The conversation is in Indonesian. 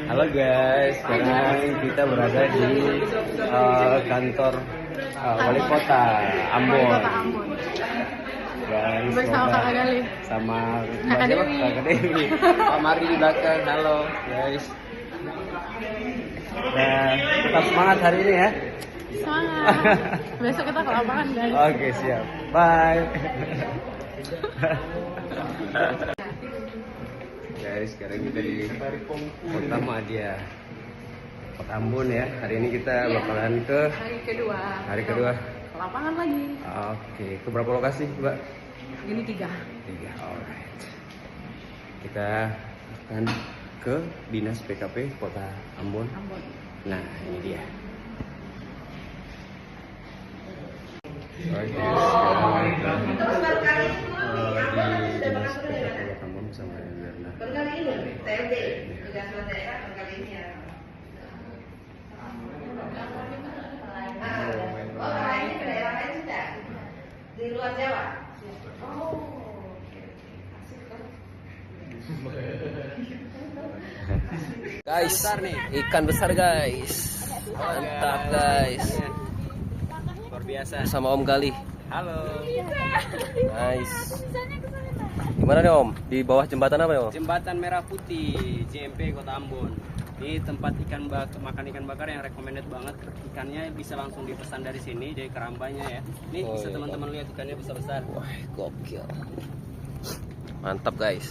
Halo guys, sekarang kita berada di kantor wali kota Ambon. Dan bersama Kak Gali. Sama Kak Dewi. Kak Dewi. Pak Mari di belakang. Halo guys. Nah, tetap semangat hari ini ya. Semangat. Besok kita ke lapangan guys. Oke, siap. Bye. Guys, sekarang kita di Kota Madya, Kota Ambon ya. Hari ini kita bakalan ke hari kedua Ke lapangan lagi. Oke, ke berapa lokasi, Mbak? Ini 3. 3. Alright. Kita akan ke Dinas PKP Kota Ambon. Nah, ini dia. Oke, sekarang kita di Dinas PKP Kota Ambon bersama Mirna. Kali ini TMD tugas daerah kali ini ya. Oh, ini ke daerah lain sudah di luar Jawa. Guys, ikan besar guys, mantap guys, Luar biasa. sama Om Gali. Halo. Nice. Gimana nih Om? Di bawah jembatan apa ya Om? Jembatan Merah Putih, JMP Kota Ambon. Ini tempat makan ikan bakar yang recommended banget. Ikannya bisa langsung dipesan dari sini, dari kerambanya ya. Nih Oh, bisa iya. teman-teman lihat ikannya besar-besar. Wah, gokil. Mantap guys.